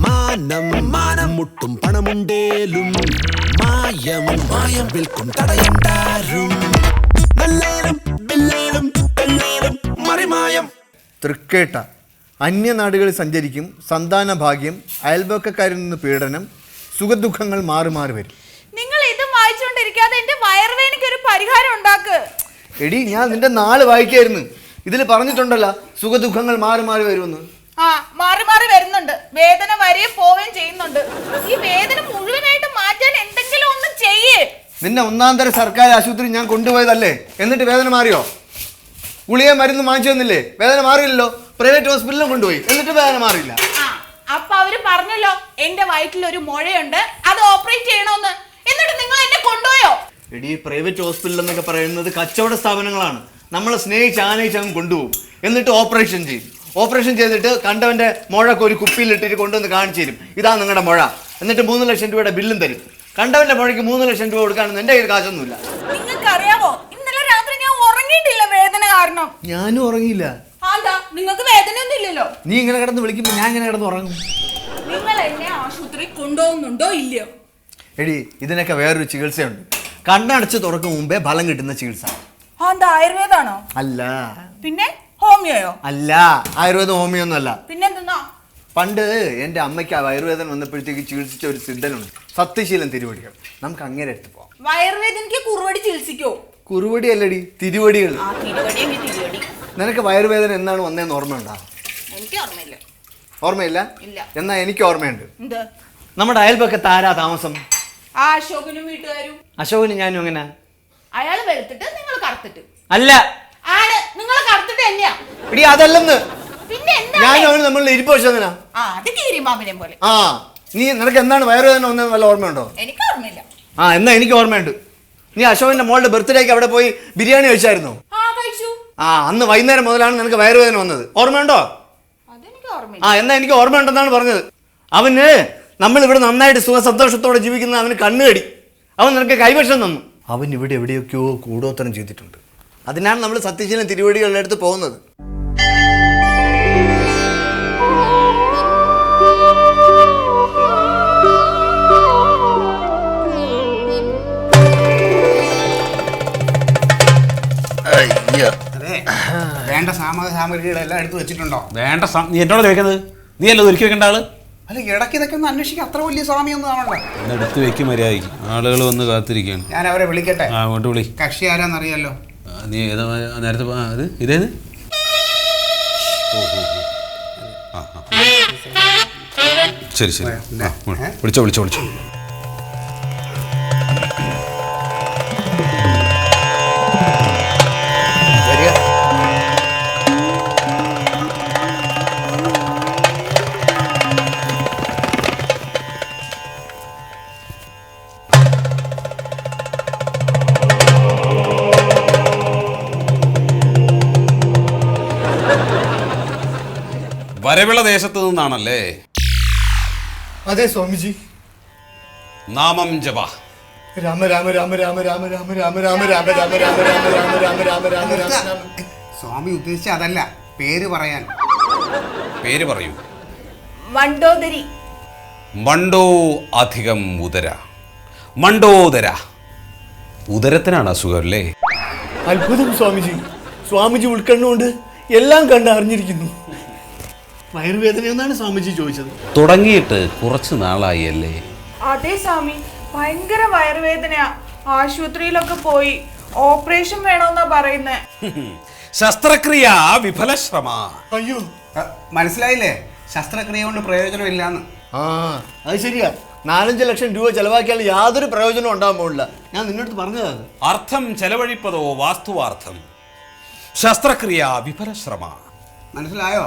മാനം മാനം മുട്ടും പണമുണ്ടേലും മായം മായം വിൽക്കും തടയണ്ടാരും നല്ലേലും ബില്ലേലും പെണ്ണേലും മറിമായം. തൃക്കേട്ട അന്യനാടുകളിൽ സഞ്ചരിക്കും, സന്താന ഭാഗ്യം, അയൽപക്കക്കാരിൽ നിന്ന് പീഡനം, സുഖദുഃഖങ്ങൾ മാറി മാറി വരും. നിങ്ങൾ ഇത് വായിച്ചുകൊണ്ടിരിക്കാതെ എന്റെ വയറുവേദനയ്ക്ക് ഒരു പരിഹാരം ഉണ്ടാക്ക്. എടി ഞാൻ നിന്റെ 4 വായിക്കായിരുന്നു. ഇതിൽ പറഞ്ഞിട്ടുണ്ടല്ലോ സുഖദുഃഖങ്ങൾ മാറി മാറി വരുമെന്ന്. ആ മാറി മാറി വരുന്നുണ്ട്. വേദന വരെയും പോവുകയും ചെയ്യുന്നുണ്ട്. ഈ വേദന മുഴുവനായിട്ട് മാറ്റാൻ എന്തെങ്കിലും ഒന്ന് ചെയ്യേ. നിന്നെ 1-ാം സർക്കാർ ആശുപത്രി ഞാൻ കൊണ്ടുപോയതല്ലേ, എന്നിട്ട് വേദന മാറിയോ? ഗുളിക മരുന്ന് വാങ്ങിച്ചു തന്നില്ലേ, വേദന മാറിയില്ലല്ലോ. പ്രൈവറ്റ് ഹോസ്പിറ്റലിലും കൊണ്ടുപോയി, എന്നിട്ട് വേദന മാറിയില്ല. അപ്പൊ അവര് പറഞ്ഞല്ലോ എന്റെ വയറ്റിൽ ഒരു മുഴയുണ്ട്, അത് ഓപ്പറേറ്റ് ചെയ്യണമെന്ന്. എന്നിട്ട് നിങ്ങൾ എന്നെ കൊണ്ടുപോയോ? എടി പ്രൈവറ്റ് ഹോസ്പിറ്റൽ എന്നൊക്കെ പറയുന്നത് കച്ചവട സ്ഥാപനങ്ങളാണ്. നമ്മളെ സ്നേഹിച്ച് ആനയിച്ച് അങ്ങ് കൊണ്ടുപോകും, എന്നിട്ട് ഓപ്പറേഷൻ ചെയ്യും. ഓപ്പറേഷൻ ചെയ്തിട്ട് കണ്ടവന്റെ മുഴക്ക് ഒരു കുപ്പിയിലിട്ടിട്ട് കൊണ്ടുവന്ന് കാണിച്ചു തരും, ഇതാ നിങ്ങളുടെ മുഴ. എന്നിട്ട് 3 ലക്ഷം രൂപയുടെ ബില്ലും തരും. കണ്ടവന്റെ മുഴയ്ക്ക് 3 ലക്ഷം രൂപ കൊടുക്കാനൊന്നും എന്റെ കയ്യിൽ കാശൊന്നുമില്ല. നിങ്ങൾക്ക് അറിയാമോ, ഇന്നലെ രാത്രി ഞാൻ ഉറങ്ങിയിട്ടില്ല വേദന കാരണം. ഞാനും ഉറങ്ങിയില്ല. നിങ്ങൾക്ക് വേദനയൊന്നും ഇല്ലല്ലോ. നീ ഇങ്ങനെ കിടന്ന് വിളിക്കുമ്പോ ഞാൻ ഇങ്ങനെ കിടന്ന് ഉറങ്ങും. നിങ്ങൾ എന്നെ ആശുപത്രി കൊണ്ടുപോകുന്നുണ്ടോ ഇല്ലയോ? എടി ഇതിനൊക്കെ വേറൊരു ചികിത്സയുണ്ട്. കണ്ണടച്ച് തുറക്കും മുമ്പേ ഫലം കിട്ടുന്ന ചികിത്സ. ആയുർവേദാണോ? അല്ല. പിന്നെ ഹോമിയോയോ? അല്ല, ആയുർവേദം ഹോമിയോ ഒന്നും അല്ല. പിന്നെന്താ? പണ്ട് എൻ്റെ അമ്മയ്ക്ക് ആ വയറുവേദന വന്നപ്പോഴത്തേക്ക് ചികിത്സിച്ച ഒരു സിദ്ധനുണ്ട്, സത്യശീലൻ തിരുവടികൾ. നമുക്ക് അങ്ങനെ എടുത്ത് പോവാം. വയറുവേദനയ്ക്ക് കുറുവടി ചികിത്സിക്കോ? കുറുവടി അല്ലടി, തിരുവടികൾ. തിരുവടി. നിനക്ക് വയറുവേദന എന്നാണ് വന്നതെന്ന് ഓർമ്മയുണ്ടോ? എനിക്ക് ഓർമ്മയില്ല. ഓർമ്മയില്ല? ഇല്ല. എന്നാ എനിക്ക് ഓർമ്മയുണ്ട്. എന്ത്? നമ്മുടെ അയൽപക്കത്ത് ആരാ താമസം? ആ അശോകനും വീട്ടുകാരും. അശോകനും ഞാനും എങ്ങനെ? അയാൾ വെളുത്തിട്ട് നിങ്ങൾ കറുത്തിട്ട്. അല്ല, ആണ് നിങ്ങൾ കറുത്തിട്ട് തന്നെയാ. എടി അതല്ലെന്ന്. പിന്നെ ഞാനും നമ്മളുടെ ഇരിപ്പ് വെച്ചതിനാ. അത് കീരിമാമിനെ പോലെ. നിനക്ക് എന്താണ് വയറുവേദന വന്നത് വല്ല ഓർമ്മയുണ്ടോ? എനിക്ക് ഓർമ്മയില്ല. എന്നാ എനിക്ക് ഓർമ്മയുണ്ട്. നീ അശോകന്റെ മോളുടെ ബർത്ത്ഡേക്ക് അവിടെ പോയി ബിരിയാണി കഴിച്ചായിരുന്നോ? കഴിച്ചു. അന്ന് വൈകുന്നേരം മുതലാണ് നിനക്ക് വയറുവേദന വന്നത്. ഓർമ്മയുണ്ടോ? എന്നാ എനിക്ക് ഓർമ്മയുണ്ടെന്നാണ് പറഞ്ഞത്. അവന് നമ്മൾ ഇവിടെ നന്നായിട്ട് സുഖസന്തോഷത്തോടെ ജീവിക്കുന്ന അവന് കണ്ണുകടി. അവൻ നിനക്ക് കൈവശം തന്നു. അവൻ ഇവിടെ എവിടെയൊക്കെയോ കൂടോത്തരം ചെയ്തിട്ടുണ്ട്. അതിനാണ് നമ്മൾ സത്യശീലൻ തിരുവടികളുടെ അടുത്ത് പോകുന്നത്. വേണ്ട സാമഗ്രികളെല്ലാം എടുത്തു വെച്ചിട്ടുണ്ടോ? വേണ്ട, നീ എന്നോട് ചോദിക്കുന്നത്? നീ അല്ല ഒരുക്കി വെക്കേണ്ട ആള്. അല്ല, ഇടയ്ക്ക് ഇതൊക്കെ ഒന്ന് അന്വേഷിക്കുക. അത്ര വലിയ സ്വാമിയൊന്നും ആവണ്ട. എടുത്ത് വെക്കും മര്യാദയ്ക്ക്. ആളുകൾ വന്ന് കാത്തിരിക്കുകയാണ്. ഞാൻ അവരെ വിളിക്കട്ടെ. അങ്ങോട്ട് വിളി. കക്ഷി ആരാന്നറിയാലോ? നീ ഏതാ നേരത്തെ ഇതേത്? ശരി ശരി, വിളിച്ചോ. വരവിള ദേശത്ത് നിന്നാണല്ലേ? അതെ സ്വാമിജി. നാമം ജപ. രാമ രാമ രാമ രാമ രാമ രാമ രാമ രാമ രാമ രാമ രാമ രാമ രാമ രാമ രാമ രാമ രാമ. സ്വാമി ഉദ്ദേശിച്ച അതല്ല, പേര് പറയാൻ. പേര് പറയൂ. മണ്ടോദരി. മണ്ടോ അധികം ഉദര. മണ്ടോദര. ഉദരത്തിനാണ് അസുഖം അല്ലേ? അത്ഭുതം സ്വാമിജി. സ്വാമിജി ഉൾക്കണ്ണുകൊണ്ട് എല്ലാം കണ്ട് അറിഞ്ഞിരിക്കുന്നു. വയറുവേദന എന്നാണ് സ്വാമിജി ചോദിച്ചത്. തുടങ്ങിയിട്ട് കുറച്ച് നാളായി അല്ലേ? അതെ സ്വാമി, ഭയങ്കര വയറുവേദനയാ. ആശുപത്രിയിലൊക്കെ പോയി ഓപ്പറേഷൻ വേണമെന്നാ പറയുന്നേ. ശസ്ത്രക്രിയ വിഫലശ്രമ. അയ്യോ, മനസ്സിലായില്ലേ? ശസ്ത്രക്രിയ കൊണ്ട് പ്രയോജനമില്ലാന്ന്. അത് ശരിയാ. 4-5 ലക്ഷം രൂപ ചെലവാക്കിയാൽ യാതൊരു പ്രയോജനവും ഉണ്ടാകാൻ പോകില്ല. ഞാൻ നിന്നോട് പറഞ്ഞതാണ്. അർത്ഥം ചെലവഴിപ്പതോ വാസ്തുവാർത്ഥം. ശസ്ത്രക്രിയ വിഫലശ്രമ. മനസ്സിലായോ?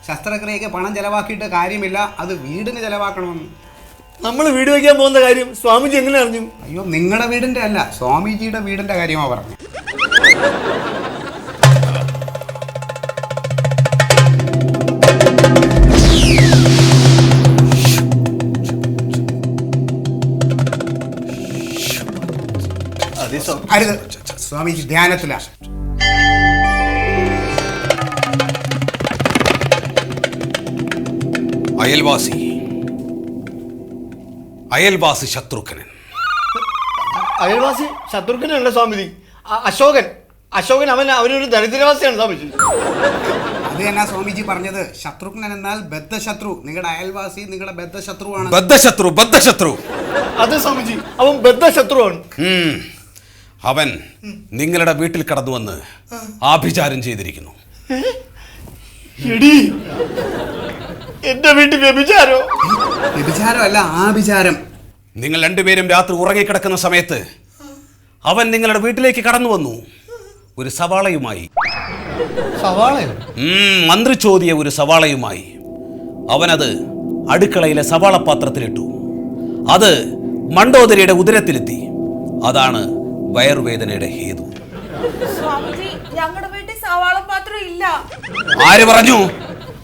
ശസ്ത്രക്രിയക്ക് പണം ചെലവാക്കിയിട്ട് കാര്യമില്ല, അത് വീടിന് ചെലവാക്കണമെന്ന്. നമ്മൾ വീട് വയ്ക്കാൻ പോകുന്ന കാര്യം സ്വാമിജി എങ്ങനെ അറിഞ്ഞു? അയ്യോ, നിങ്ങളുടെ വീടിന്റെ അല്ല, സ്വാമിജിയുടെ വീടിന്റെ കാര്യമാ പറഞ്ഞു. അരുത്, സ്വാമിജി ധ്യാനത്തിലാ. അയൽവാസി അയൽവാസി ശത്രുഘ്നൻ. അയൽവാസി ശത്രുഘ്നല്ല സ്വാമിജി, അശോകൻ അവനൊരു ദരിദ്രവാസിയാണ് സ്വാമിജി. അത് തന്നെ സ്വാമിജി പറഞ്ഞത്. ശത്രുഘ്നൻ എന്നാൽ ബദ്ധശത്രു. നിങ്ങളുടെ അയൽവാസി നിങ്ങളുടെ ബദ്ധശത്രുവാണ്. ബദ്ധശത്രു. അത് സ്വാമിജി, അവൻ ബദ്ധശത്രുവാണ്. അവൻ നിങ്ങളുടെ വീട്ടിൽ കടന്നു വന്ന് ആഭിചാരം ചെയ്തിരിക്കുന്നു. എടീ, എന്റെ വീട്ടിൽ വ്യഭിചാരോ? വ്യഭിചാരമല്ല, ആഭിചാരം. നിങ്ങൾ രണ്ടുപേരും രാത്രി ഉറങ്ങിക്കിടക്കുന്ന സമയത്ത് അവൻ നിങ്ങളുടെ വീട്ടിലേക്ക് കടന്നു വന്നു ഒരു സവാളയുമായി. സവാളയോ? മന്ത്രി ചോദിയ ഒരു സവാളയുമായി. അവനത് അടുക്കളയിലെ സവാള പാത്രത്തിലിട്ടു. അത് മണ്ടോദരിയുടെ ഉദരത്തിലെത്തി. അതാണ് വയറുവേദനയുടെ ഹേതു. സ്വാമിജി, ഞങ്ങളുടെ വീട്ടിൽ സവാള പാത്രം ഇല്ല. ആര് പറഞ്ഞു?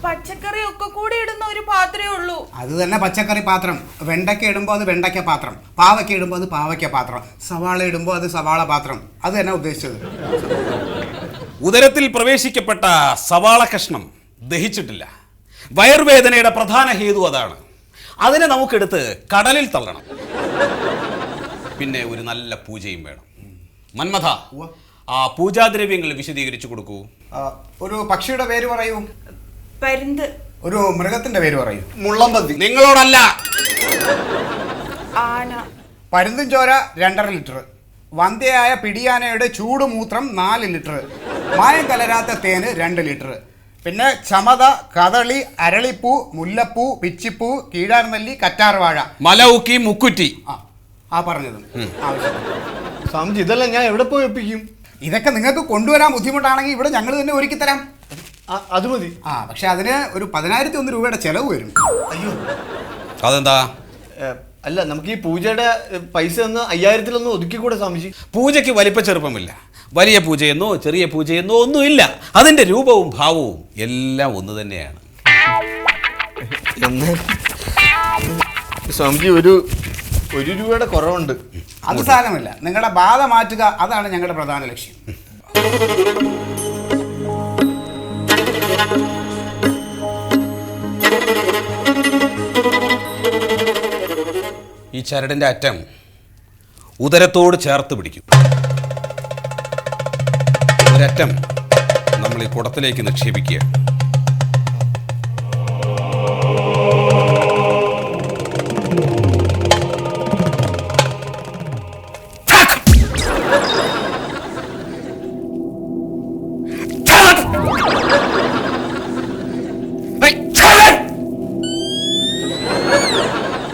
പച്ചക്കറി ഒക്കെ കൂടി ഇടുന്ന ഒരു പാത്രമേ ഉള്ളൂ. അത് തന്നെ പച്ചക്കറി പാത്രം. വെണ്ടയ്ക്ക ഇടുമ്പോൾ അത് വെണ്ടയ്ക്ക പാത്രം, പാവയ്ക്ക ഇടുമ്പോൾ അത് പാവയ്ക്ക പാത്രം, സവാള ഇടുമ്പോൾ അത് സവാള പാത്രം. അത് തന്നെ ഉദ്ദേശിച്ചത്. ഉദരത്തിൽ പ്രവേശിക്കപ്പെട്ട സവാള കഷ്ണം ദഹിച്ചിട്ടില്ല. വയറുവേദനയുടെ പ്രധാന ഹേതു അതാണ്. അതിനെ നമുക്കെടുത്ത് കടലിൽ തള്ളണം. പിന്നെ ഒരു നല്ല പൂജയും വേണം. മന്മഥ, ആ പൂജാദ്രവ്യങ്ങൾ വിശദീകരിച്ചു കൊടുക്കൂ. ഒരു പക്ഷിയുടെ പേര് പറയൂ. പരുന്ത്. ഒരു മൃഗത്തിന്റെ പേര് പറയൂ. മുള്ളമ്പന്തി. നിങ്ങളോടല്ല. ആന. പരുന്തും ചോര 2.5 ലിറ്റർ, വന്ധ്യയായ പിടിയാനയുടെ ചൂടുമൂത്രം 4 ലിറ്റർ, മായം കലരാത്ത തേന് 2 ലിറ്റർ, പിന്നെ ചമത, കദളി, അരളിപ്പൂ, മുല്ലപ്പൂ, പിച്ചിപ്പൂ, കീഴാർനെല്ലി, കറ്റാർവാഴ, മലൗക്കി, മുക്കുറ്റി. ആ പറഞ്ഞത് ആവശ്യം. സ്വാമിജി, ഇതെല്ലാം ഞാൻ എവിടെ പോയി ഒപ്പിക്കും? ഇതൊക്കെ നിങ്ങൾക്ക് കൊണ്ടുവരാൻ ബുദ്ധിമുട്ടാണെങ്കിൽ ഇവിടെ ഞങ്ങൾ തന്നെ ഒരുക്കി തരാം. അത് മതി. പക്ഷെ അതിന് ഒരു 10,001 രൂപയുടെ ചെലവ് വരും. അയ്യോ, അതെന്താ? അല്ല, നമുക്ക് ഈ പൂജയുടെ പൈസ ഒന്ന് 5,000-ലൊന്ന് ഒതുക്കിക്കൂടെ സ്വാമിജി? പൂജയ്ക്ക് വലിപ്പ ചെറുപ്പമില്ല. വലിയ പൂജയെന്നോ ചെറിയ പൂജയെന്നോ ഒന്നുമില്ല. അതിൻ്റെ രൂപവും ഭാവവും എല്ലാം ഒന്ന് തന്നെയാണ്. എന്നാൽ സ്വാമിജി, ഒരു രൂപയുടെ കുറവുണ്ട്. അത് സാരമില്ല. നിങ്ങളുടെ ബാധ മാറ്റുക, അതാണ് ഞങ്ങളുടെ പ്രധാന ലക്ഷ്യം. ഈ ചരടിൻ്റെ അറ്റം ഉദരത്തോട് ചേർത്ത് പിടിക്കും. ഒരറ്റം നമ്മൾ ഈ കുടത്തിലേക്ക് നിക്ഷേപിക്കുക.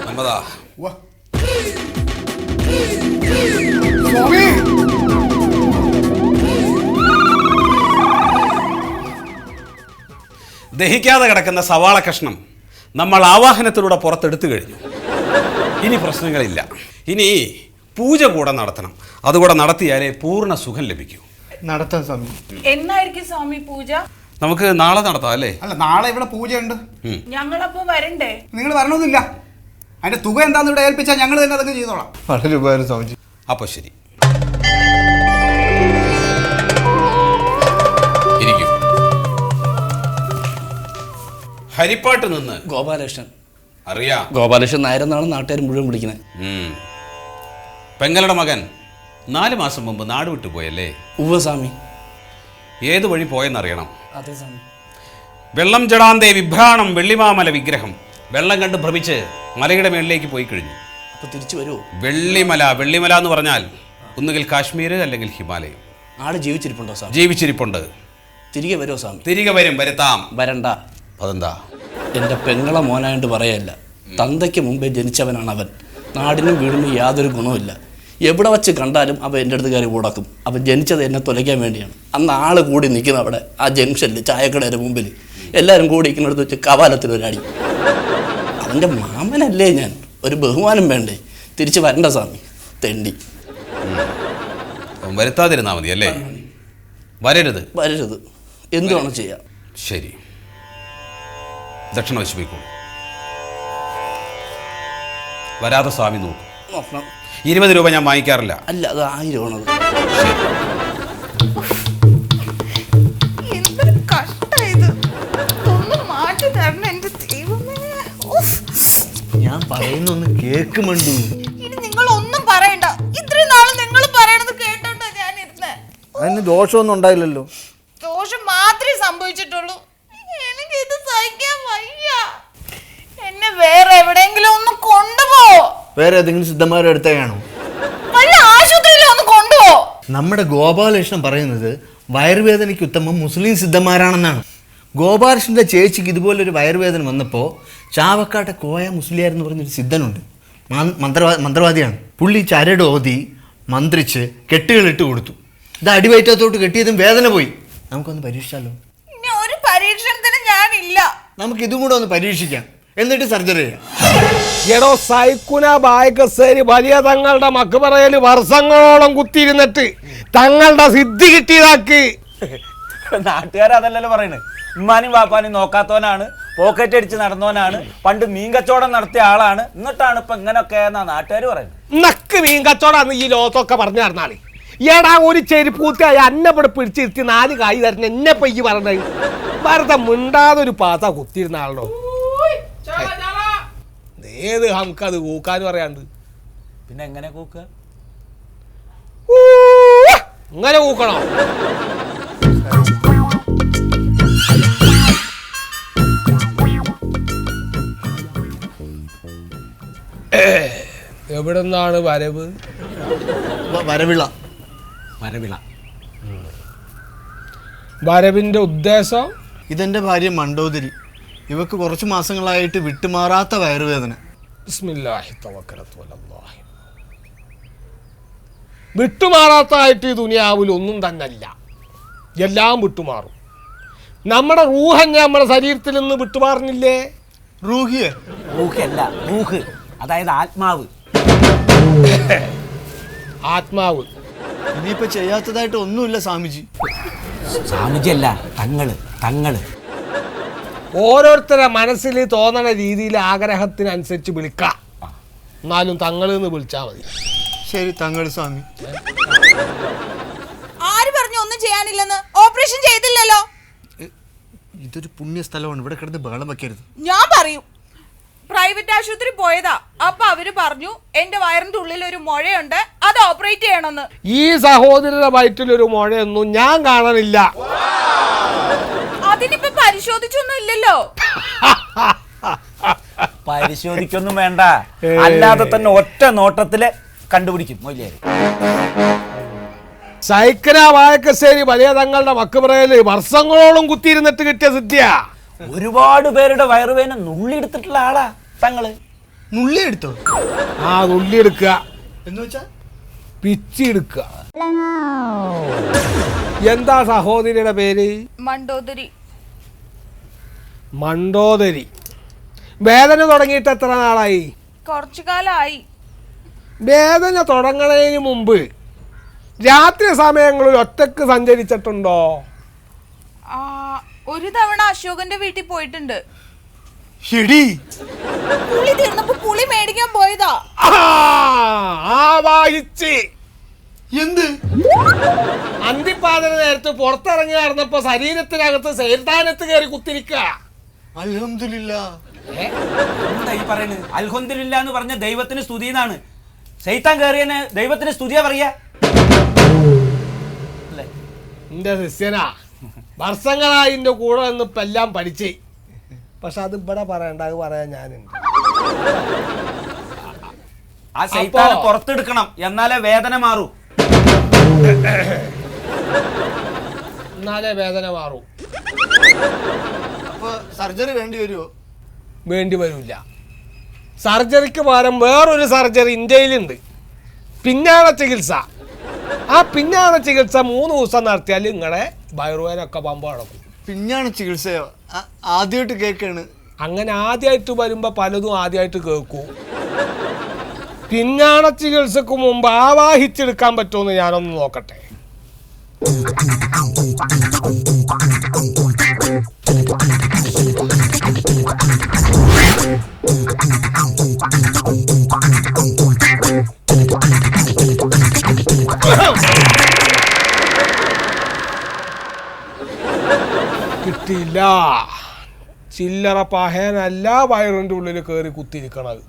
മന്മഥാ, ദഹിക്കാതെ കിടക്കുന്ന സവാള കഷ്ണം നമ്മൾ ആവാഹനത്തിലൂടെ പുറത്തെടുത്തു കഴിഞ്ഞു. ഇനി പ്രശ്നങ്ങളില്ല. ഇനി പൂജ കൂടെ നടത്തണം. അതുകൂടെ നടത്തിയാലേ പൂർണ്ണ സുഖം ലഭിക്കൂ. നടത്താം സ്വാമി. എന്നായിരിക്കും സ്വാമി പൂജ? നമുക്ക് നാളെ നടത്താം അല്ലേ? അല്ല, നാളെ ഇവിടെ പൂജയുണ്ട്. ഞങ്ങളപ്പോ വരണ്ടേ? നിങ്ങൾ വരണമെന്നില്ല. അതിന്റെ തുക എന്താന്ന് ഇവിടെ ഏൽപ്പിച്ചാൽ ഞങ്ങൾ തന്നെ അതൊക്കെ ചെയ്തോളാം. വളരെ ഉപകാരം സ്വാമിജി. അപ്പോൾ ശരി, ഇരിക്കും. ഹരിപ്പാട്ട് നിന്ന് ഗോപാലകൃഷ്ണൻ. അറിയാം. ഗോപാലകൃഷ്ണൻ നായരെന്നാണ് നാട്ടുകാർ മുഴുവൻ വിളിക്കുന്നത്. പെങ്ങളുടെ മകൻ 4 മാസം മുമ്പ് നാട് വിട്ടു പോയല്ലേ? ഉവ്വ സ്വാമി. ഏത് വഴി പോയെന്നറിയണം. അതെ സ്വാമി. വെള്ളം ജടാന്തേ വിഭ്രാണം വെള്ളിമാമല വിഗ്രഹം. വെള്ളം കണ്ട് ഭ്രമിച്ച് മലയുടെ മേളിലേക്ക് പോയി കഴിഞ്ഞു. അപ്പോൾ തിരിച്ചു വരുമോ? വെള്ളിമല എന്ന് പറഞ്ഞാൽ ഒന്നുകിൽ കാശ്മീർ അല്ലെങ്കിൽ ഹിമാലയം. ആള് ജീവിച്ചിരിപ്പുണ്ടോ സ്വാമി? ജീവിച്ചിരിപ്പുണ്ട്. തിരികെ വരുമോ സ്വാമി? തിരികെ വരുത്താം. വരണ്ട. അതെന്താ? എൻ്റെ പെങ്ങളെ മോനായിട്ട് പറയല്ല. തന്തയ്ക്ക് മുമ്പേ ജനിച്ചവനാണ് അവൻ. നാടിനും വീടിനും യാതൊരു ഗുണവുമില്ല. എവിടെ വച്ച് കണ്ടാലും അവൻ എൻ്റെ അടുത്ത് കയറി കൂടക്കും. അവൻ ജനിച്ചത് എന്നെ തുലയ്ക്കാൻ വേണ്ടിയാണ്. അന്ന് ആൾ കൂടി നിൽക്കുന്ന അവിടെ ആ ജംഗ്ഷനിൽ ചായക്കടയുടെ മുമ്പിൽ എല്ലാവരും കൂടി ഇരിക്കുന്നിടത്ത് വെച്ച് കവാലത്തിലൊരടി. അവൻ്റെ മാമനല്ലേ ഞാൻ, ഒരു ബഹുമാനം വേണ്ടേ? തിരിച്ച് വരണ്ട സ്വാമി, തെണ്ടി. വരുത്താതിരുന്നാ മതി അല്ലേ? വരരുത്. എന്തുവാണോ ചെയ്യാം. ശരി, ദക്ഷിണ വെച്ച് പോയിക്കോളൂ. വരാതെ സ്വാമി നോക്കും. 20 രൂപ ഞാൻ വാങ്ങിക്കാറില്ല. അല്ല, അത് 1000 ആണത്. എന്തൊരു കഷ്ടായത്. ഒന്ന് മാറ്റി തരണം എന്റെ ദൈവമേ. ഞാൻ പറയുന്നൊന്ന് കേക്കുമണ്ടു. ഇനി നിങ്ങൾ ഒന്നും പറയണ്ട. ഇത്രയും നാളും നിങ്ങൾ പറയണത് കേട്ടോണ്ടാ ഞാൻ ഇരുന്നേ. അതിന് ദോഷമൊന്നും ഉണ്ടായില്ലല്ലോ. ദോഷം മാത്രമേ സംഭവിച്ചിട്ടുള്ളൂ. എനിക്ക് ഇത് സഹിക്കാൻ വയ്യ. എന്നെ വേറെ എവിടെയെങ്കിലും ഒന്ന് കൊണ്ടുപോ. വേറെ ഏതെങ്കിലും സിദ്ധന്മാരുടെ അടുത്തേക്കാണോ? വല്ല ആശുപത്രിയിലും ഒന്ന് കൊണ്ടുപോ. നമ്മുടെ ഗോപാലകൃഷ്ണൻ പറയുന്നത് വയറുവേദനയ്ക്ക് ഉത്തമം മുസ്ലിം സിദ്ധന്മാരാണെന്നാണ്. ഗോപാലകൃഷ്ണന്റെ ചേച്ചിക്ക് ഇതുപോലൊരു വയറുവേദന വന്നപ്പോൾ ചാവക്കാട്ടെ കോയ മുസ്ലിയാർ എന്ന് പറഞ്ഞൊരു സിദ്ധനുണ്ട്. മന്ത്രവാദിയാണ്. പുള്ളി ചരട് ഓതി മന്ത്രിച്ച് കെട്ടുകളിട്ട് കൊടുത്തു. ഇത് അടിവയറ്റത്തോട്ട് കെട്ടിയതും വേദന പോയി. നമുക്കൊന്ന് പരീക്ഷിച്ചാലോ? ഇനി ഒരു പരീക്ഷണത്തിന് ഞാനില്ല. നമുക്ക് ഇതും കൂടെ ഒന്ന് പരീക്ഷിക്കാം, എന്നിട്ട് സർജറി ചെയ്യാം. എടോ സൈക്കുന ബായകസേരി വലിയ തങ്ങളുടെ മക്ബറയിൽ വർഷങ്ങളോളം കുത്തിയിരുന്നിട്ട് തങ്ങളുടെ സിദ്ധി കിട്ടിയതാക്ക്. നാട്ടുകാരതല്ലല്ലോ പറയണത്. ഉമ്മാനും വാപ്പാനും നോക്കാത്തവനാണ്, പോക്കറ്റ് അടിച്ച് നടന്നവനാണ്, പണ്ട് മീൻ കച്ചവടം നടത്തിയ ആളാണ്, എന്നിട്ടാണ് ഇപ്പൊ ഇങ്ങനൊക്കെ എന്നാ നാട്ടുകാർ പറയുന്നത്. നക്ക് മീൻ കച്ചവടാന്ന് ഈ ലോകത്തൊക്കെ പറഞ്ഞു നടന്നാളി. എടാ ഒരു ചെരുപ്പൂത്തായി അന്നപ്പെടെ പിടിച്ചിരുത്തി 4 കായ് തരുന്ന എന്നെ പയ്യ പറഞ്ഞത് വെറുതെ മിണ്ടാതൊരു പാത്ത കുത്തിയിരുന്ന ആളോ. ഏത് നമുക്കത് കൂക്കാന്ന് പറയാണ്ട് പിന്നെ എങ്ങനെ കൂക്കുക? ഇങ്ങനെ കൂക്കണോ? എവിടുന്നാണ് വരവ്? വരവിള. വരവിന്റെ ഉദ്ദേശം? ഇതെന്റെ ഭാര്യ മണ്ടോദരി. ഇവക്ക് കുറച്ച് മാസങ്ങളായിട്ട് വിട്ടുമാറാത്ത വയറുവേദന. ബിസ്മില്ലാഹി തവക്കലത്തു അലല്ലാഹി. വിട്ടുമാറാത്തതായിട്ട് ഈ ദുനിയാവിൽ ഒന്നും തന്നല്ല, എല്ലാം വിട്ടുമാറും. നമ്മുടെ റൂഹന്നെ നമ്മുടെ ശരീരത്തിൽ നിന്ന് വിട്ടുമാറുന്നില്ലേ? റൂഹിയെ റൂഹല്ല, റൂഹ് അതായത് ആത്മാവ്. ആത്മാവ്. ഇനിയിപ്പോ ചെയ്യാത്തതായിട്ട് ഒന്നുമില്ല സ്വാമിജി. സ്വാമിജിയല്ല, തങ്ങള്. ഓരോരുത്തരുടെ മനസ്സിൽ തോന്നണ രീതിയിൽ ആഗ്രഹത്തിനനുസരിച്ച് വിളിക്കാം. എന്നാലും തങ്ങളെന്ന് വിളിച്ചാൽ മതി. ശരി തങ്ങൾ സ്വാമി. ആര് പറഞ്ഞു ഒന്നും ചെയ്യാനില്ലെന്ന്? ഓപ്പറേഷൻ ചെയ്തില്ലല്ലോ. ഇതൊരു പുണ്യ സ്ഥലമാണ്, ഇവിടെ കിടന്ന് ബഹളം വെക്കരുത്. ഞാൻ പറയും. പ്രൈവറ്റ് ആശുപത്രി പോയതാ. അപ്പൊ അവര് പറഞ്ഞു എന്റെ വയറിന്റെ ഉള്ളിൽ ഒരു മുഴയുണ്ട്, അത് ഓപ്പറേറ്റ് ചെയ്യണമെന്ന്. ഈ സഹോദരന്റെ വയറ്റിലൊരു മുഴയൊന്നും ഞാൻ കാണാനില്ല. അതിനിപ്പോ പരിശോധിച്ചൊന്നും ഇല്ലല്ലോ. പരിശോധിക്കൊന്നും വേണ്ട, അല്ലാതെ തന്നെ ഒറ്റ നോട്ടത്തില് കണ്ടുപിടിക്കും. സൈക്കന വായക്കശ്ശേരി വലിയ തങ്ങളുടെ മക്ബറയില് വർഷങ്ങളോളം കുത്തിയിരുന്നിട്ട് കിട്ടിയ സിദ്ധിയ. ഒരുപാട് പേരുടെ വയറുവേദന നുള്ളിയെടുത്തിട്ടുള്ള ആളാ തങ്ങള്. നുള്ളി എടുത്തോ? ആ നുള്ളി എടുക്കുക എന്ന് വെച്ചാ പിച്ചി എടുക്കുക. എന്താ സഹോദരിയുടെ പേര്? മണ്ടോദരി. മണ്ടോദരി. വേദന തുടങ്ങിയിട്ട് എത്ര നാളായി? കുറച്ചു കാലമായി. വേദന തുടങ്ങണതിന് മുമ്പ് രാത്രി സമയങ്ങളിൽ ഒറ്റക്ക് സഞ്ചരിച്ചിട്ടുണ്ടോ? ഒരു തവണ അശോകന്റെ വീട്ടിൽ പോയിട്ടുണ്ട്. ശരി. പുളി തീർന്നപ്പോ പുളി മേടിക്കാൻ പോയതാ. ആവാഹിച്ച്. എന്ത്? അന്തിപ്പാതിര നേരത്ത് പുറത്തിറങ്ങി നടന്നപ്പോ ശരീരത്തിനകത്ത് സൈർദാനത്ത് കയറി കുത്തിരിക്ക. അൽഹംദുലില്ലാ. എന്താ ഈ പറയുന്നത്? അൽഹംദുലില്ലാ എന്ന് പറഞ്ഞ ദൈവത്തിന് സ്തുതി എന്നാണ്. ശൈത്താൻ കയറിയന് ദൈവത്തിന് സ്തുതിയാ പറയാ. എന്റെ ശിഷ്യനാ, വർഷങ്ങളായി എന്റെ കൂടെ നിന്ന് ഇപ്പം എല്ലാം പഠിച്ച്. പക്ഷെ അത് ഇവിടെ പറയണ്ട, അത് പറയാൻ ഞാനുണ്ട്. ആ ശൈത്താനെ പുറത്തെടുക്കണം, എന്നാലേ വേദന മാറൂ. എന്നാലേ വേദന മാറൂ. അപ്പൊ സർജറി വേണ്ടി വരുമോ? വേണ്ടി വരില്ല. സർജറിക്ക് പകരം വേറൊരു സർജറി ഇന്ത്യയിലുണ്ട്, പിന്നാണ ചികിത്സ. ആ പിന്നാണ ചികിത്സ 3 ദിവസം നടത്തിയാൽ നിങ്ങളെ വയറുവേദനയൊക്കെ പമ്പ നടക്കും. പിന്നാണ് ചികിത്സയോ? ആദ്യമായിട്ട് കേൾക്കാണ്. അങ്ങനെ ആദ്യമായിട്ട് വരുമ്പോൾ പലതും ആദ്യമായിട്ട് കേൾക്കൂ. പിന്നാണ ചികിത്സക്ക് മുമ്പ് ആവാഹിച്ചെടുക്കാൻ പറ്റുമെന്ന് ഞാനൊന്ന് നോക്കട്ടെ. കിട്ടിയില്ല. ചില്ലറ പഹയനല്ല വയറിൻ്റെ ഉള്ളിൽ കയറി കുത്തിയിരിക്കണത്.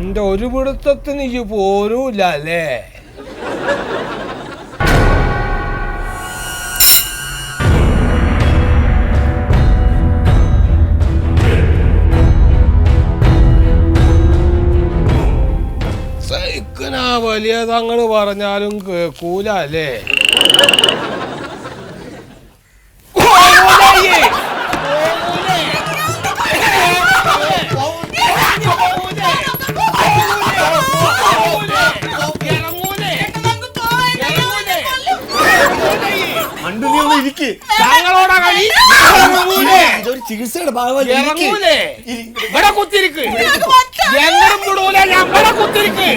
എന്റെ ഒരു പിടുത്തത്തിന് ഈ പോരൂല അല്ലേ? സൈക്കനാ വലിയ തങ്ങള് പറഞ്ഞാലും കേക്കൂല അല്ലേ? ഇതൊരു ചികിത്സയുടെ ഭാഗമായി ഇവിടെ കുത്തിരിക്ക്. എങ്ങടും വിടൂല. ഇവിടെ കുത്തിരിക്ക്.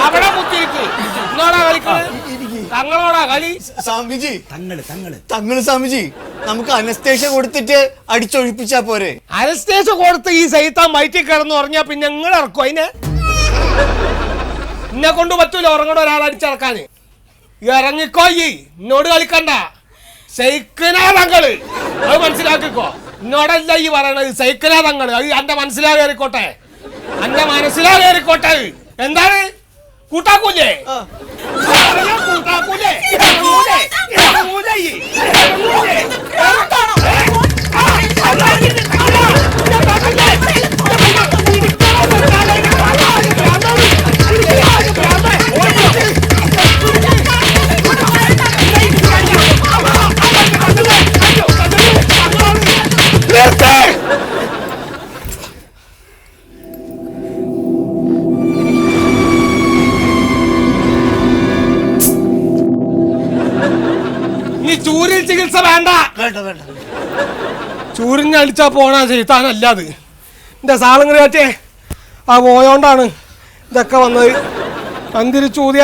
അവിടെ കുത്തിരിക്ക്. ഇന്നോടാ കളിക്കുന്നത്? തങ്ങളോടാ കളി? സ്വാമിജി തങ്ങള് സ്വാമിജി നമുക്ക് അനസ്തേഷ്യ കൊടുത്തിട്ട് അടിച്ചൊഴിപ്പിച്ചാ പോരെ? അനസ്തേഷ്യ കൊടുത്ത് ഈ സൈത്താൻ വയറ്റിൽ കിടന്ന് പറഞ്ഞാ പിന്നെ നിങ്ങൾ ഇറക്കും അതിനെ? എന്നെ കൊണ്ട് പറ്റൂല ഉറങ്ങണ ഒരാൾ അടിച്ചിറക്കാന്. ഇറങ്ങിക്കോ. എന്നോട് കളിക്കണ്ട. സൈക്കനാ തങ്ങള്. അത് മനസ്സിലാക്കിക്കോ. എന്നോടല്ല ഈ പറയണത്. സൈക്കനാ തങ്ങള്. അത് എന്റെ മനസ്സിലാകേറിക്കോട്ടെ. എന്റെ മനസ്സിലാകേറിക്കോട്ടെ. എന്താണ് കൂട്ടാക്കൂലേ? കൂട്ടാക്കൂലേ? ചൂരിൽ ചികിത്സ വേണ്ട. ചൂരിന് അടിച്ചാ പോണ ചെയ്താനല്ലാത് എന്റെ സാളങ്ങൾ കാറ്റേ ആ പോയോണ്ടാണ് ഇതൊക്കെ വന്നത്. വന്തിരിച്ചൂതിയ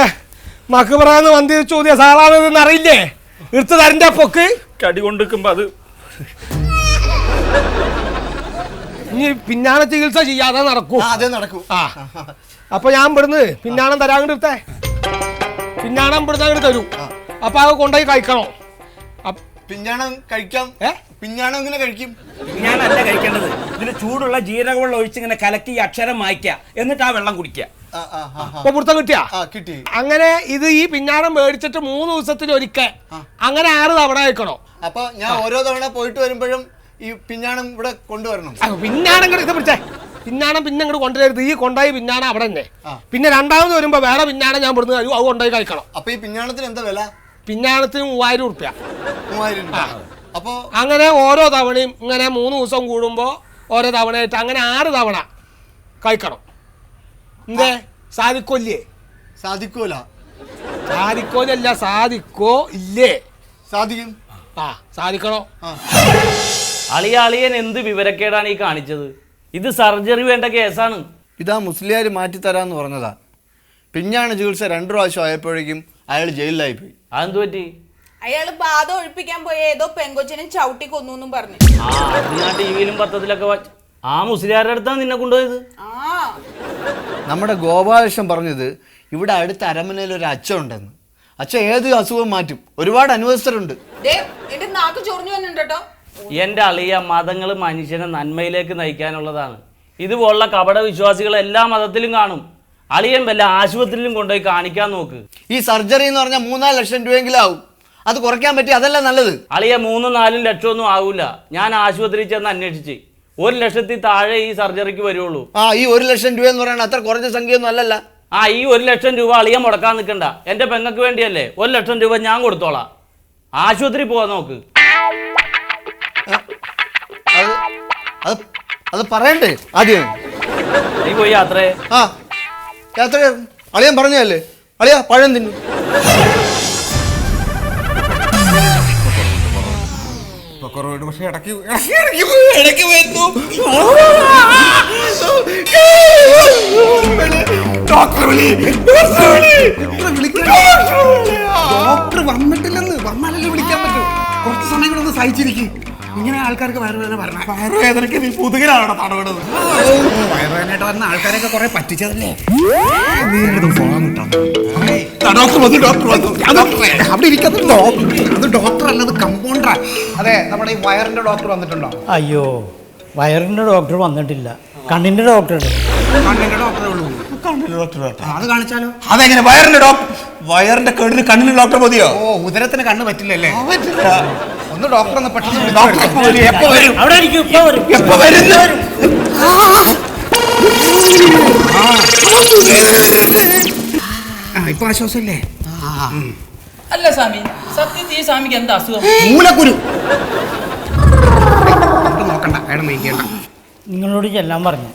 മക്ക് പറയാന്ന് വന്തിരിച്ചൂതിയ സാളാണെന്ന് അറിയില്ലേ? എടുത്ത് തരന്റെ പൊക്ക് കടി കൊണ്ടിരിക്കുമ്പോ അത് ഇനി പിന്നാണ ചികിത്സ ചെയ്യാതെ നടക്കൂ. അതേ നടക്കൂ. ആ അപ്പൊ ഞാൻ ഇവിടുന്ന് പിന്നാണം തരാൻ വേണ്ടി എടുത്തേ. പിന്നാണം ഇവിടുന്ന് അങ്ങോട്ട് തരൂ. അപ്പൊ അത് കൊണ്ടുപോയി കഴിക്കണോ? പിഞ്ഞാണം കഴിക്കാം. പിഞ്ഞാണം ഇങ്ങനെ കഴിക്കും. ഞാനല്ല കഴിക്കേണ്ടത്. ഇതിന് ചൂടുള്ള ജീരകവെള്ളം ഒഴിച്ച് ഇങ്ങനെ കലക്കി ഈ അക്ഷരം മായ്ക്കുക, എന്നിട്ട് ആ വെള്ളം കുടിക്കുക. അപ്പൊ പുറത്തം കിട്ടിയാ? കിട്ടി. അങ്ങനെ ഇത് ഈ പിഞ്ഞാണം മേടിച്ചിട്ട് 3 ദിവസത്തിൽ ഒരിക്കൽ അങ്ങനെ 6 തവണ കഴിക്കണോ? അപ്പൊ ഞാൻ ഓരോ തവണ പോയിട്ട് വരുമ്പോഴും ഈ പിഞ്ഞാണം ഇവിടെ കൊണ്ടുവരണം. പിന്നാണം ഇത് പിടിച്ചേ. പിന്നാണം പിന്നെ ഇങ്ങോട്ട് കൊണ്ടുവരരുത്. ഈ കൊണ്ടായി പിന്നാണം അവിടെ തന്നെ. പിന്നെ രണ്ടാമത് വരുമ്പോ വേറെ പിന്നാണം ഞാൻ ഇവിടുന്ന് അത് കൊണ്ടുപോയി കഴിക്കണം. അപ്പൊ ഈ പിഞ്ഞാണത്തിന് എന്താ വില? പിന്നാണത്തിന് 3000 റുപ്യ. 3000 രൂപ. അപ്പൊ അങ്ങനെ ഓരോ തവണയും ഇങ്ങനെ 3 ദിവസം കൂടുമ്പോ ഓരോ തവണയായിട്ട് അങ്ങനെ 6 തവണ കഴിക്കണം. എന്തേ സാധിക്കോല്ലേ? സാധിക്കൂല. സാധിക്കോലല്ല, സാധിക്കോ ഇല്ലേ? സാധിക്കും. സാധിക്കണോ? അളിയൻ എന്ത് വിവരക്കേടാണ് ഈ കാണിച്ചത്? ഇത് സർജറി വേണ്ട കേസാണ്. ഇതാ മുസ്ലിയാർ മാറ്റി തരാന്ന് പറഞ്ഞതാ. പിഞ്ഞാണ് ചികിത്സ 2 പ്രാവശ്യം ആയപ്പോഴേക്കും അയാൾ ജയിലിലായി പോയി. അതെന്ത് പറ്റി? അയാള് ബാധ ഒഴിപ്പിക്കാൻ പോയ ഏതോ പെങ്കൊച്ചിനെ ചവിട്ടി കൊന്നു പറഞ്ഞു. ടിവിയിലും പത്രത്തിലൊക്കെ ആ മുസ്ലിയാരുടെ അടുത്താണ് നിന്നെ കൊണ്ടുപോയത്. നമ്മുടെ ഗോപാലകൃഷ്ണൻ പറഞ്ഞത് ഇവിടെ അടുത്ത അരമനയിൽ ഒരു അച്ഛൻ ഉണ്ടെന്ന്. അച്ഛൻ ഏത് അസുഖം മാറ്റും. ഒരുപാട് അനുഭവസ്ഥരുണ്ട്. എന്റെ അളിയ മതങ്ങൾ മനുഷ്യനെ നന്മയിലേക്ക് നയിക്കാനുള്ളതാണ്. ഇതുപോലുള്ള കപട വിശ്വാസികൾ എല്ലാ മതത്തിലും കാണും. അളിയൻ വല്ല ആശുപത്രിയിലും കൊണ്ടുപോയി കാണിക്കാൻ നോക്ക്. ഈ സർജറി എന്ന് പറഞ്ഞാൽ 3-4 ലക്ഷം രൂപയെങ്കിലും ആവും. അത് കുറയ്ക്കാൻ പറ്റി. അതല്ല നല്ലത്. അളിയ 3-4 ലക്ഷം ഒന്നും ആവൂല. ഞാൻ ആശുപത്രിയിൽ ചെന്ന് അന്വേഷിച്ച് 1 ലക്ഷത്തിൽ താഴെ ഈ സർജറിക്ക് വരുള്ളൂ. ഈ 1 ലക്ഷം രൂപ എന്ന് പറയുന്നത് അത്ര കുറഞ്ഞ സംഖ്യയൊന്നും അല്ലല്ല. ഈ 1 ലക്ഷം രൂപ അളിയ മുടക്കാൻ നിൽക്കണ്ട. എന്റെ പെങ്ങൾക്ക് വേണ്ടിയല്ലേ 1 ലക്ഷം രൂപ ഞാൻ കൊടുത്തോളാം. ആശുപത്രി പോവാൻ നോക്ക്. അത് പറയണ്ടേ ആദ്യം? നീ പോയി യാത്രേ. യാത്ര അളിയൻ പറഞ്ഞല്ലേ? അളിയ പഴം തിന്നു. പക്ഷെ ഇടയ്ക്ക് ഡോക്ടർ വന്നിട്ടില്ലെന്ന്. വന്നാലല്ലേ വിളിക്കാൻ പറ്റൂ. കുറച്ച് സമയം കൂടെ ഒന്ന് സഹിച്ചിരിക്കും. ഇങ്ങനെ ആൾക്കാർക്ക് വയറുവേദന പറഞ്ഞ വയറുവേദനയ്ക്ക് നീ പുതുകനാണോ തടവിടുന്നത്? വയറുവേദനയായിട്ട് വന്ന ആൾക്കാരൊക്കെ കുറെ പറ്റിച്ചതല്ലേ. ഡോക്ടർ വന്നു. അവിടെ ഇരിക്കുന്നത് അത് ഡോക്ടർ അല്ലത് കമ്പൗണ്ടർ. ഡോക്ടറെ, അതെ നമ്മുടെ ഈ വയറിന്റെ ഡോക്ടർ വന്നിട്ടുണ്ടോ? അയ്യോ, വയറിന്റെ ഡോക്ടർ വന്നിട്ടില്ല, കണ്ണിന്റെ ഡോക്ടർ. കണ്ണിന്റെ ഡോക്ടറേ ഉള്ളൂ. അത് കാണിച്ചാലോ? അതെങ്ങനെ വയറിന്റെ കേടിന് കണ്ണിന് ഡോക്ടർ മതിയോ? ഓ, ഉദരത്തിന് കണ്ണ് പറ്റില്ലല്ലേ? ഒന്ന് ഡോക്ടർ ഒന്ന് പെട്ടെന്ന് ഇപ്പൊ ആശ്വാസമില്ലേ? അല്ല സ്വാമി, സത്യത്തിൽ ഈ സ്വാമിക്ക് എന്താ അസുഖം? മൂലക്കുരു. നോക്കണ്ട, അയാൾ മൈക്കേണ്ട. നിങ്ങളോട് ചെല്ലാൻ പറഞ്ഞു.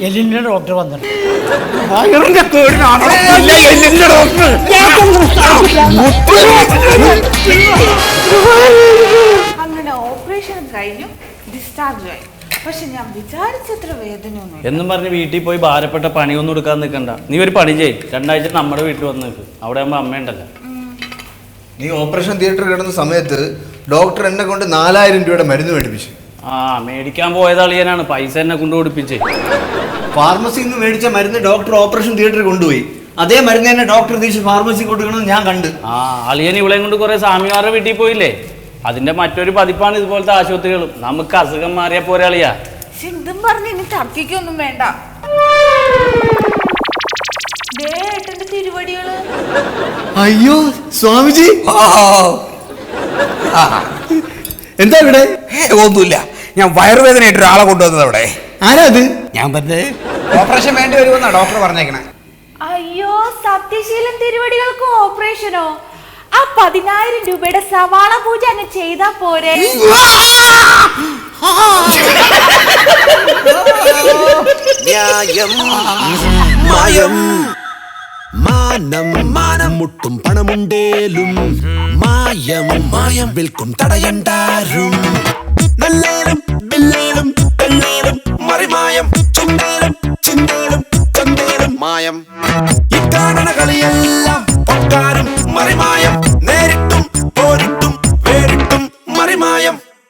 എല്ലിന്റെ ഡോക്ടർ വന്നിട്ടുണ്ട്. അങ്ങനെ ഓപ്പറേഷൻ കഴിഞ്ഞു, ഡിസ്ചാർജ് ആയി. പക്ഷെ ഞാൻ വിചാരിച്ചത്ര വേദനയൊന്നും. എന്നും പറഞ്ഞ് വീട്ടിൽ പോയി ഭാരപ്പെട്ട പണിയൊന്നും എടുക്കാൻ നിൽക്കണ്ട. നീ ഒരു പണി ചെയ്യ്, 2 ആഴ്ച നമ്മുടെ വീട്ടിൽ വന്ന് നിൽക്ക്. അവിടെ ആകുമ്പോൾ അമ്മയുണ്ടല്ലോ. നീ ഓപ്പറേഷൻ തിയേറ്ററിൽ കിടന്ന സമയത്ത് ഡോക്ടർ എന്നെ കൊണ്ട് 4000 രൂപയുടെ മരുന്ന് മേടിപ്പിച്ചു. മേടിക്കാൻ പോയത് അളിയനാണ്, പൈസ എന്നെ കൊണ്ട് കൊടുപ്പിച്ചേ. ഫാർമസിയിൽ നിന്ന് മേടിച്ച മരുന്ന് ഡോക്ടർ ഓപ്പറേഷൻ തിയേറ്ററിൽ കൊണ്ടുപോയി. അതേ മരുന്ന് തന്നെ ഡോക്ടർ തിരിച്ച് ഫാർമസി കൊടുക്കണമെന്ന് ഞാൻ കണ്ട്. അളിയൻ ഇവളെയും കൊണ്ട് കുറെ സ്വാമിമാരുടെ വീട്ടിൽ പോയില്ലേ, അതിന്റെ മറ്റൊരു പതിപ്പാണ് ഇതുപോലത്തെ ആശുപത്രികളും. നമുക്ക് അസുഖം മാറിയാ പോരെ അളിയാ. ഇതും പറഞ്ഞ് ഇനി തർക്കിക്കൊന്നും വേണ്ട. ഏട്ടന്റെ തിരുവടികള്. അയ്യോ സ്വാമിജി, എന്താ ഇവിടെ? ഒന്നുമില്ല, ഞാൻ വയറുവേദനയായിട്ട് ഒരാളെ കൊണ്ടുവന്നത് അവിടെ. ആരാ അത്? ഞാൻ പറഞ്ഞേ ഓപ്പറേഷൻ വേണ്ടി വരുമെന്നാ ഡോക്ടർ പറഞ്ഞേക്കണേ. അയ്യോ, സത്യശീലൻ തിരുവടികൾക്ക് ഓപ്പറേഷനോ? ആ 10000 രൂപയുടെ സവാള പൂജ അങ്ങ് ചെയ്താ പോരെ? ന്യായം മായം മാനം മാനം മുട്ടും പണമുണ്ടേലും മായം മായം വിൽക്കും തടയണ്ടാരും നല്ലേലും ബില്ലേലും പെണ്ണേലും മറിമായം ചുണ്ടേലും ചിന്തേലും ചന്തേലും മായം ഇക്കാണ കളിയല്ല